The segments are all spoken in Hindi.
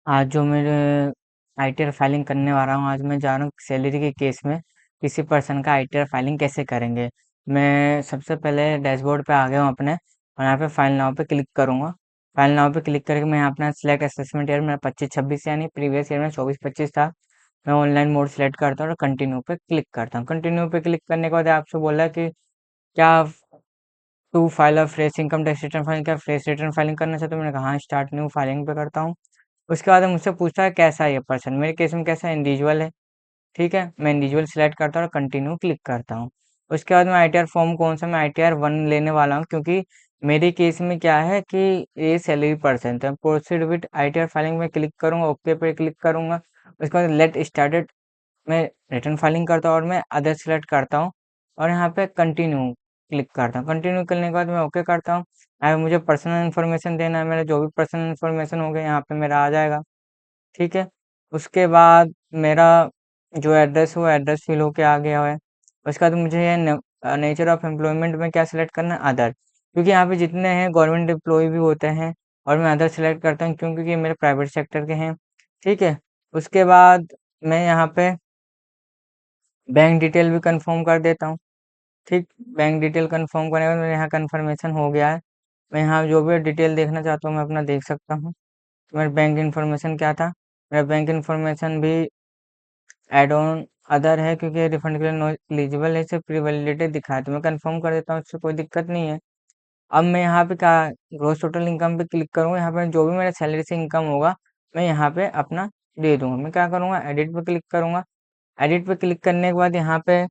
आज जो मेरे आईटीआर फाइलिंग करने वाला हूँ, आज मैं जा रहा हूँ सैलरी के केस में किसी पर्सन का आईटीआर फाइलिंग कैसे करेंगे। मैं सबसे पहले डैशबोर्ड पे आ गया हूँ अपने, और यहाँ पे फाइल नाउ पे क्लिक करूँगा। फाइल नाउ पे क्लिक करके मैं यहाँ अपना सिलेक्ट असेसमेंट ईयर मेरा 25-26 यानी प्रीवियस ईयर में 24-25 था। मैं ऑनलाइन मोड सेलेक्ट करता हूँ और कंटिन्यू पे क्लिक करता हूँ। कंटिन्यू पे क्लिक करने के बाद आपसे बोला कि क्या टू फाइल और fresh income tax return filing, क्या फ्रेश रिटर्न फाइलिंग करना चाहते हो? मैंने कहा हाँ, स्टार्ट न्यू फाइलिंग पे करता हूँ। उसके बाद मुझसे पूछता है कैसा है ये पर्सन। मेरे केस में कैसा इंडिविजुअल है। ठीक है, मैं इंडिविजुअल सिलेक्ट करता हूँ और कंटिन्यू क्लिक करता हूँ। उसके बाद मैं आईटीआर फॉर्म कौन सा, मैं आईटीआर 1 लेने वाला हूँ, क्योंकि मेरे केस में क्या है कि ये सैलरी पर्सन है। प्रोसीड विद आईटीआर फाइलिंग में क्लिक करूंगा, ओके पे क्लिक करूंगा। उसके बाद लेट स्टार्टेड मैं रिटर्न फाइलिंग करता हूँ और मैं अदर सेलेक्ट करता हूँ और यहाँ पे कंटिन्यू क्लिक करता हूँ। कंटिन्यू करने के बाद मैं ओके करता हूँ। यहाँ पे मुझे पर्सनल इन्फॉर्मेशन देना है, मेरा जो भी पर्सनल इन्फॉर्मेशन हो गया यहाँ पे मेरा आ जाएगा। ठीक है। उसके बाद मेरा जो एड्रेस है वो एड्रेस फिल होके आ गया है। उसके बाद मुझे ये नेचर ऑफ एम्प्लॉयमेंट में क्या सिलेक्ट करना है, अदर, क्योंकि यहाँ पे जितने हैं गवर्नमेंट एम्प्लॉय भी होते हैं। और मैं अदर सेलेक्ट करता हूँ क्योंकि ये मेरे प्राइवेट सेक्टर के हैं। ठीक है। उसके बाद मैं यहाँ पे बैंक डिटेल भी कंफर्म कर देता हूँ। ठीक, बैंक डिटेल कंफर्म करने के बाद मेरे यहाँ कंफर्मेशन हो गया है। मैं यहाँ जो भी डिटेल देखना चाहता हूँ मैं अपना देख सकता हूँ। तो मेरा बैंक इन्फॉर्मेशन क्या था, मेरा बैंक इन्फॉर्मेशन भी एड ऑन अदर है, क्योंकि रिफंड के लिए नो एलिजिबल है, इसे प्री वैलिडेटेड दिखा है। तो मैं कंफर्म कर देता हूँ, इससे कोई दिक्कत नहीं है। अब मैं यहाँ पे क्या, ग्रोस टोटल इनकम पे क्लिक करूँगा। यहाँ पे जो भी मेरा सैलरी से इनकम होगा मैं यहाँ पे अपना दे दूंगा। मैं क्या करूँगा, एडिट पे क्लिक करूँगा। एडिट पे क्लिक करने के बाद यहाँ पे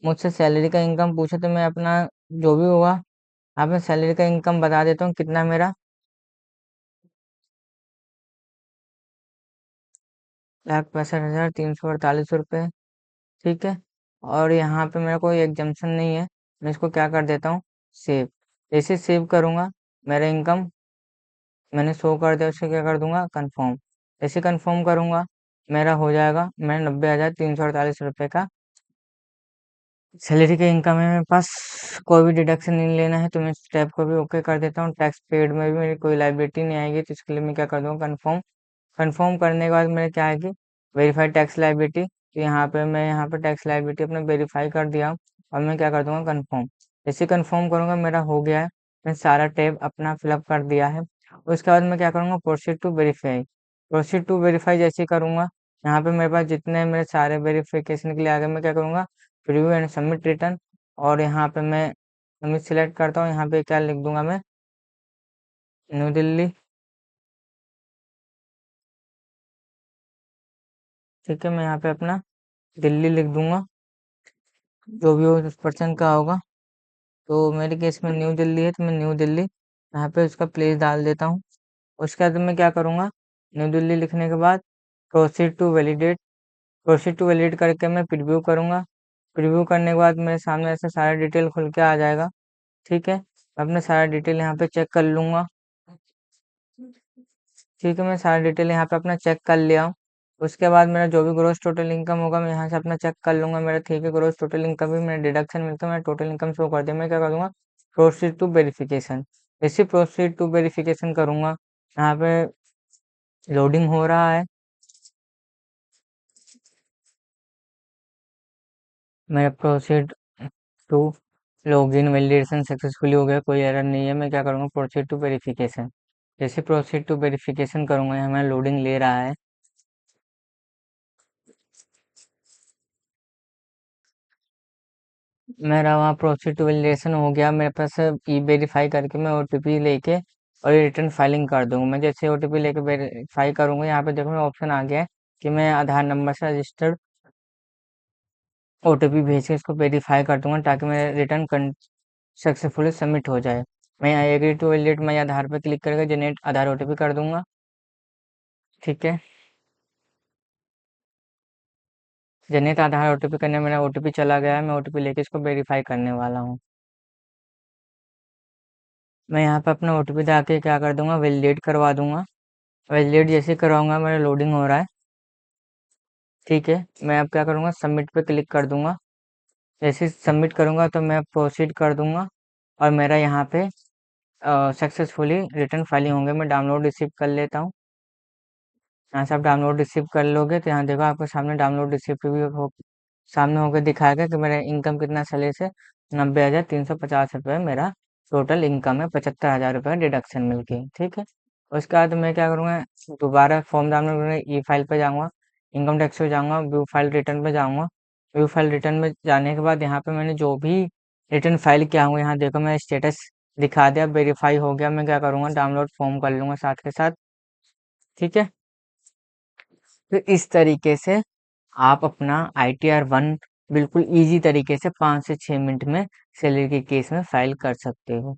मुझसे सैलरी का इनकम पूछे तो मैं अपना जो भी होगा यहाँ पे सैलरी का इनकम बता देता हूँ कितना मेरा, 1,65,348 रुपये। ठीक है। और यहाँ पे मेरा कोई एग्जाम्पशन नहीं है। मैं इसको क्या कर देता हूँ, सेव। जैसे सेव करूँगा मेरा इनकम मैंने शो कर दिया, उससे क्या कर दूंगा, कंफर्म। जैसे कंफर्म करूँगा मेरा हो जाएगा, मेरा 90,348 रुपये का सैलरी का इनकम है मेरे पास। कोई भी डिडक्शन नहीं लेना है तो मैं इस टैब को भी ओके कर देता हूँ। टैक्स पेड में भी मेरी कोई लाइबिलिटी नहीं आएगी, तो इसके लिए मैं क्या कर दूँगा, कंफर्म। कंफर्म करने के बाद मेरे क्या आएगी, वेरीफाई टैक्स लाइबिलिटी। तो यहाँ पे मैं यहाँ पे टैक्स लाइबिलिटी अपने वेरीफाई कर दिया। और मैं क्या कर दूंगा, कंफर्म। जैसे कंफर्म करूंगा मेरा हो गया है, मैं सारा टैब अपना फिलअप कर दिया है। उसके बाद मैं क्या करूंगा, proceed to verify. Proceed to verify जैसे ही करूंगा, यहाँ पे मेरे पास जितने मेरे सारे वेरिफिकेशन के लिए आ गए, मैं क्या करूंगा, प्रीव्यू एंड सबमिट रिटर्न। और यहाँ पे मैं सबमिट सिलेक्ट करता हूँ। यहाँ पे क्या लिख दूंगा मैं, न्यू दिल्ली। ठीक है, मैं यहाँ पे अपना दिल्ली लिख दूंगा, जो भी हो उस पर्सन का होगा। तो मेरे केस में न्यू दिल्ली है तो मैं न्यू दिल्ली यहाँ पे उसका प्लेस डाल देता हूँ। उसके बाद मैं क्या करूँगा, न्यू दिल्ली लिखने के बाद proceed to validate. Proceed to validate करके मैं प्रीव्यू करूँगा। प्रीव्यू करने के बाद मेरे सामने ऐसे सारा डिटेल खुल के आ जाएगा। ठीक है, मैं अपने सारा डिटेल यहाँ पे चेक कर लूँगा। ठीक है, मैं सारा डिटेल यहाँ पे अपना चेक कर लिया हूँ। उसके बाद मेरा जो भी ग्रोस टोटल इनकम होगा मैं यहाँ से अपना चेक कर लूँगा मेरा। ठीक है, ग्रोस टोटल इनकम भी मेरा डिडक्शन मिलता है, मैं टोटल इनकम शो कर दिया। मैं क्या करूँगा, प्रोसीड टू वेरिफिकेशन। जैसे प्रोसीड टू वेरिफिकेशन करूँगा, यहाँ पे लोडिंग हो रहा है। मेरा proceed to login validation successfully हो गया, कोई एरर नहीं है। मैं क्या करूँगा, प्रोसीड टू वेरिफिकेशन। जैसे प्रोसीड टू वेरिफिकेशन करूँगा, यहाँ मेरा लोडिंग ले रहा है। मेरा वहाँ प्रोसीड टू वैलिडेशन हो गया मेरे पास। ई वेरीफाई करके मैं ओटीपी लेके और रिटर्न फाइलिंग कर दूंगा। मैं जैसे ओटीपी लेके वेरीफाई करूंगा, यहाँ पे देखो ऑप्शन आ गया है कि मैं आधार नंबर से रजिस्टर्ड ओटीपी भेज के इसको वेरीफाई कर दूंगा, ताकि मेरा रिटर्न सक्सेसफुली सबमिट हो जाए। मैं आई एग्री टू वैलिडेट, मैं आधार पे क्लिक करके जनरेट आधार ओटीपी कर दूंगा। ठीक है, जनरेट आधार ओटीपी करने मेरा ओटीपी चला गया है। मैं ओटीपी लेके इसको वेरीफाई करने वाला हूँ। मैं यहाँ पे अपना ओटीपी डाल क्या कर दूंगा, वैलिडेट करवा दूंगा। वैलिडेट जैसे करवाऊंगा मेरा लोडिंग हो रहा है। ठीक है, मैं अब क्या करूँगा, सबमिट पे क्लिक कर दूंगा। जैसे सबमिट करूँगा तो मैं प्रोसीड कर दूंगा और मेरा यहाँ पे सक्सेसफुली रिटर्न फाइलिंग होंगे। मैं डाउनलोड रिसीव कर लेता हूँ। यहाँ से आप डाउनलोड रिसीव कर लोगे तो यहाँ देखो आपके सामने डाउनलोड रिसिप्ट भी हो सामने होकर दिखाएगा कि मेरा इनकम कितना सैलरी से 90,350 रुपये मेरा टोटल इनकम है, 75,000 रुपये डिडक्शन मिलके। ठीक है, उसके बाद मैं क्या करूँगा, दोबारा फॉर्म डाउनलोड करने ई फाइल पे जाऊँगा, इनकम टैक्स पे जाऊँगा, व्यू फाइल रिटर्न पे जाऊँगा। व्यू फाइल रिटर्न में जाने के बाद यहाँ पे मैंने जो भी रिटर्न फाइल किया हूँ, यहाँ देखो मैं स्टेटस दिखा दिया, वेरीफाई हो गया। मैं क्या करूँगा, डाउनलोड फॉर्म कर लूँगा साथ के साथ। ठीक है, तो इस तरीके से आप अपना ITR-1 बिल्कुल ईजी तरीके से 5 से 6 मिनट में सैलरी के केस में फाइल कर सकते हो।